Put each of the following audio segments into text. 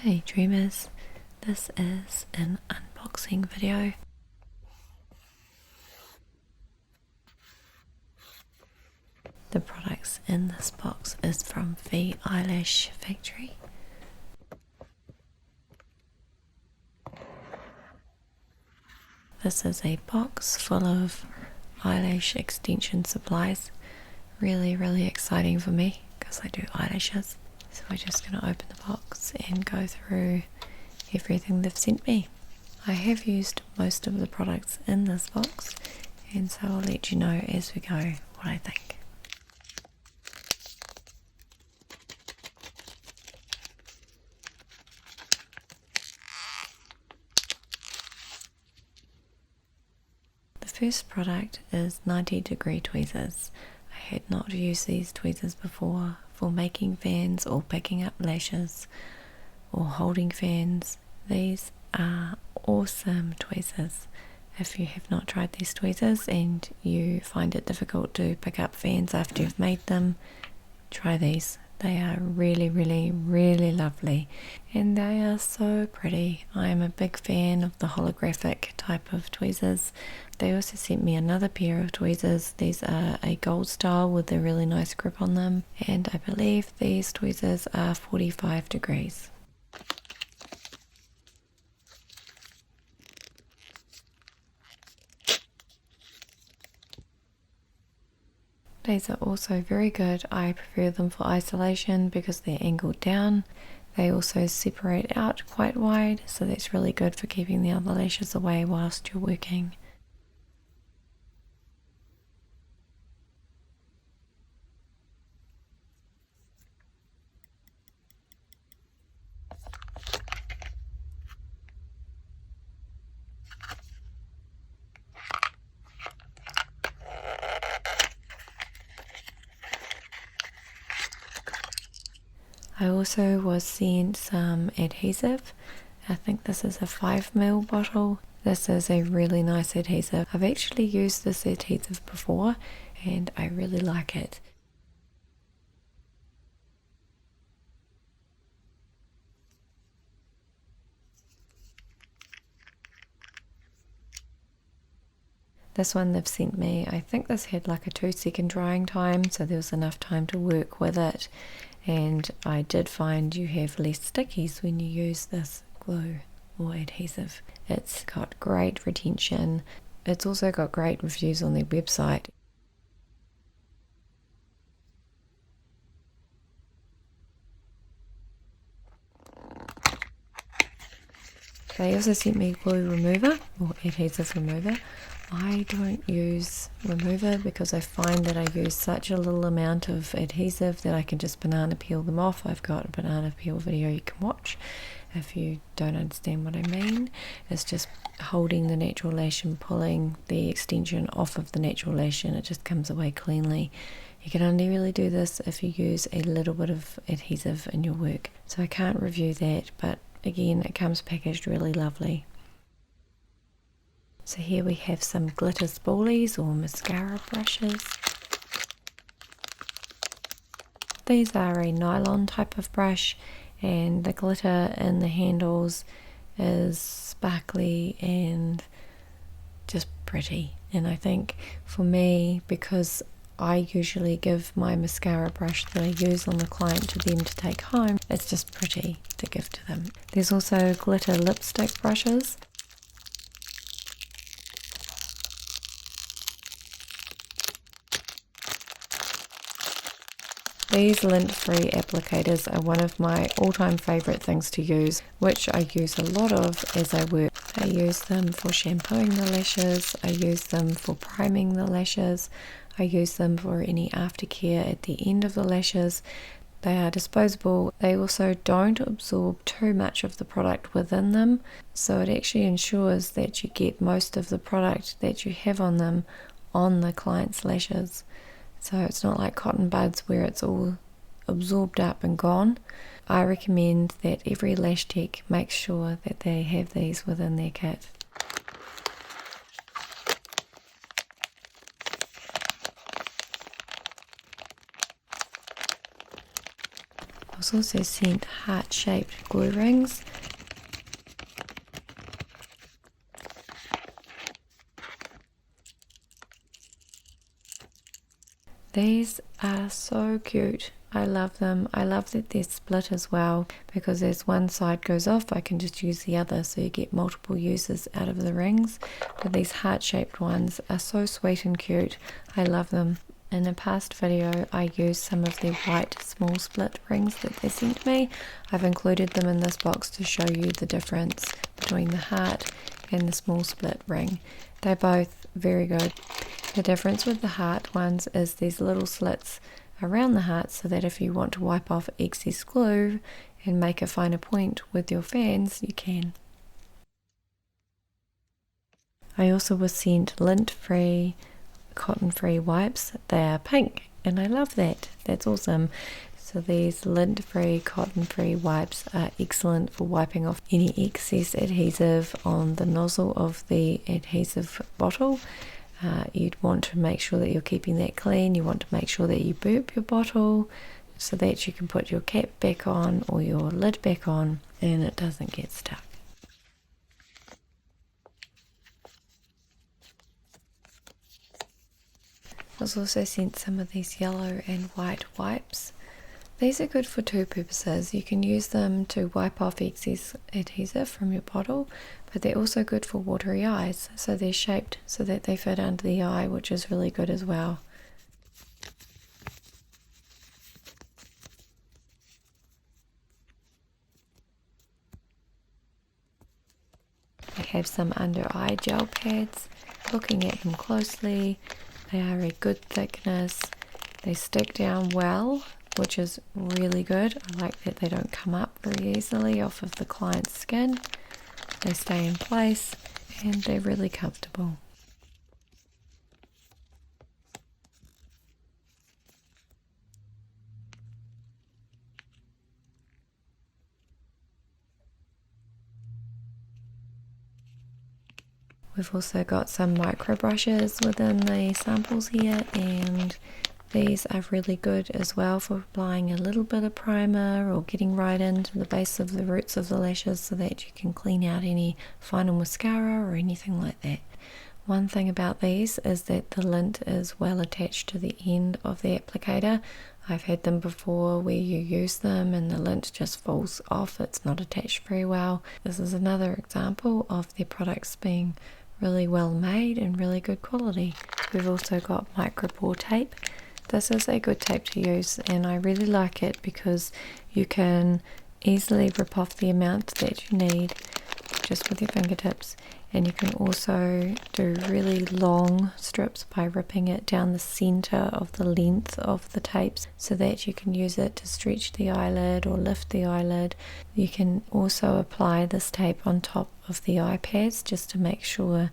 Hey dreamers, this is an unboxing video. The products in this box is from Veyelash factory. This is a box full of eyelash extension supplies. Really exciting for me because I do eyelashes. So we're just going to open the box and go through everything they've sent me. I have used most of the products in this box, and so I'll let you know as we go what I think. The first product is 90-degree tweezers. I had not used these tweezers before for making fans or picking up lashes or holding fans. These are awesome tweezers. If you have not tried these tweezers and you find it difficult to pick up fans after you've made them, try these. They are really lovely, and they are so pretty. I am a big fan of the holographic type of tweezers. They also sent me another pair of tweezers. These are a gold style with a really nice grip on them, and I believe these tweezers are 45 degrees. These are also very good. I prefer them for isolation because they're angled down. They also separate out quite wide, so that's really good for keeping the other lashes away whilst you're working. I also was sent some adhesive. I think this is a 5 ml bottle. This is a really nice adhesive. I've actually used this adhesive before and I really like it. This one they've sent me, I think this had like a 2-second drying time, so there was enough time to work with it. And I did find you have less stickies when you use this glue or adhesive. It's got great retention. It's also got great reviews on their website. They also sent me glue remover or adhesive remover. I don't use remover because I find that I use such a little amount of adhesive that I can just banana peel them off. I've got a banana peel video you can watch if you don't understand what I mean. It's just holding the natural lash and pulling the extension off of the natural lash and it just comes away cleanly. You can only really do this if you use a little bit of adhesive in your work. So I can't review that, but again, it comes packaged really lovely. So here we have some glitter spoolies or mascara brushes. These are a nylon type of brush and the glitter in the handles is sparkly and just pretty. And I think for me, because I usually give my mascara brush that I use on the client to them to take home, it's just pretty to give to them. There's also glitter lipstick brushes. These lint-free applicators are one of my all-time favourite things to use, which I use a lot of as I work. I use them for shampooing the lashes, I use them for priming the lashes, I use them for any aftercare at the end of the lashes. They are disposable. They also don't absorb too much of the product within them, so it actually ensures that you get most of the product that you have on them on the client's lashes. So it's not like cotton buds where it's all absorbed up and gone. I recommend that every lash tech makes sure that they have these within their kit. was also sent heart-shaped glue rings. These are so cute. I love them. I love that they're split as well, because as one side goes off I can just use the other, so you get multiple uses out of the rings. But these heart-shaped ones are so sweet and cute. I love them. In a past video I used some of the white small split rings that they sent me. I've included them in this box to show you the difference between the heart and the small split ring. They're both very good. The difference with the heart ones is these little slits around the heart, so that if you want to wipe off excess glue and make a finer point with your fans, you can. I also was sent lint-free, cotton-free wipes. They are pink and I love that. That's awesome. So these lint-free, cotton-free wipes are excellent for wiping off any excess adhesive on the nozzle of the adhesive bottle. You'd want to make sure that you're keeping that clean. You want to make sure that you burp your bottle so that you can put your cap back on or your lid back on and it doesn't get stuck. I was also sent some of these yellow and white wipes. These are good for two purposes. You can use them to wipe off excess adhesive from your bottle, but they're also good for watery eyes. So they're shaped so that they fit under the eye, which is really good as well. I have some under eye gel pads. Looking at them closely, they are a good thickness. They stick down well, which is really good. I like that they don't come up very easily off of the client's skin. They stay in place and they're really comfortable. We've also got some micro brushes within the samples here, and these are really good as well for applying a little bit of primer or getting right into the base of the roots of the lashes so that you can clean out any final mascara or anything like that. One thing about these is that the lint is well attached to the end of the applicator. I've had them before where you use them and the lint just falls off, it's not attached very well. This is another example of their products being really well made and really good quality. We've also got micro pore tape. This is a good tape to use and I really like it because you can easily rip off the amount that you need just with your fingertips, and you can also do really long strips by ripping it down the center of the length of the tapes so that you can use it to stretch the eyelid or lift the eyelid. You can also apply this tape on top of the eye pads just to make sure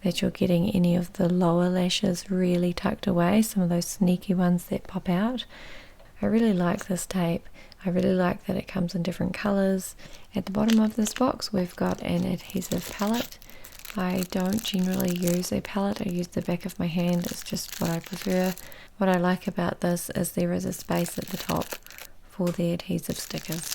that you're getting any of the lower lashes really tucked away, some of those sneaky ones that pop out. I really like this tape. I really like that it comes in different colors. At the bottom of this box we've got an adhesive palette. I don't generally use a palette, I use the back of my hand, it's just what I prefer. What I like about this is there is a space at the top for the adhesive stickers.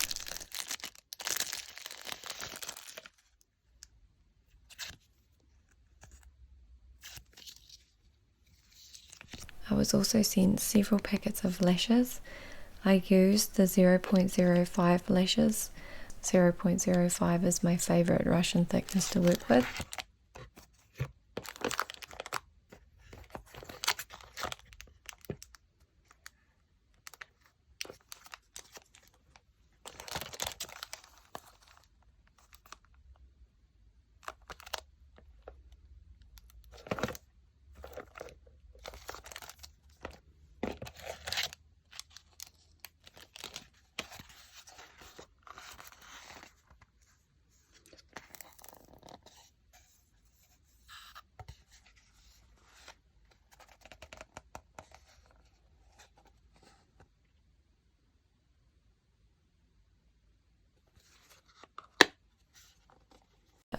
I was also sent several packets of lashes. I used the 0.05 lashes. 0.05 is my favorite Russian thickness to work with.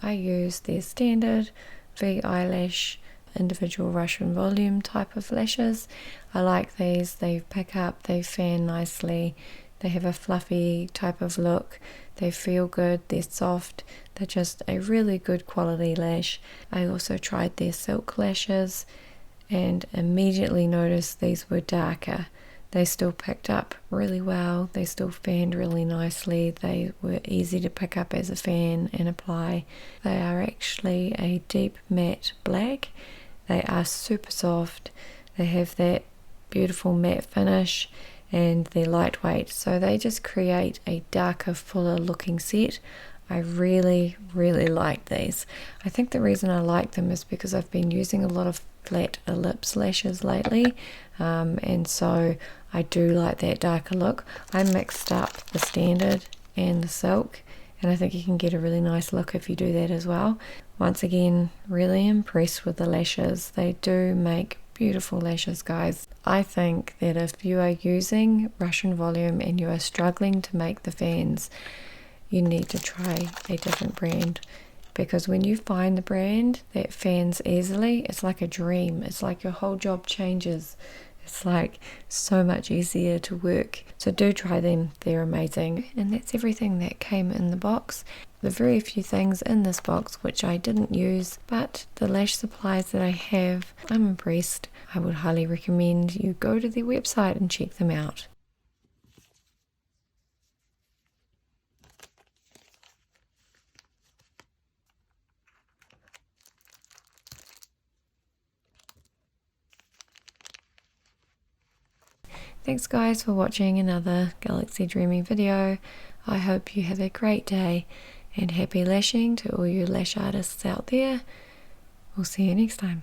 I use their standard Veyelash individual Russian volume type of lashes. I like these, they pick up, they fan nicely, They have a fluffy type of look. They feel good, they're soft, they're just a really good quality lash. I also tried their silk lashes and immediately noticed these were darker. They still picked up really well, they still fanned really nicely, they were easy to pick up as a fan and apply. They are actually a deep matte black. They are super soft, they have that beautiful matte finish, and they're lightweight, so they just create a darker, fuller looking set. I really like these. I think the reason I like them is because I've been using a lot of flat ellipse lashes lately, and so I do like that darker look. I mixed up the standard and the silk, and I think you can get a really nice look if you do that as well. Once again, really impressed with the lashes. They do make beautiful lashes, guys. I think that if you are using Russian volume and you are struggling to make the fans, you need to try a different brand, because when you find the brand that fans easily, it's like a dream. It's like your whole job changes. It's like so much easier to work. So do try them, they're amazing. And that's everything that came in the box. The very few things in this box which I didn't use, but the lash supplies that I have, I'm impressed. I would highly recommend you go to their website and check them out. Thanks guys for watching another Galaxy Dreaming video. I hope you have a great day, and happy lashing to all you lash artists out there. We'll see you next time.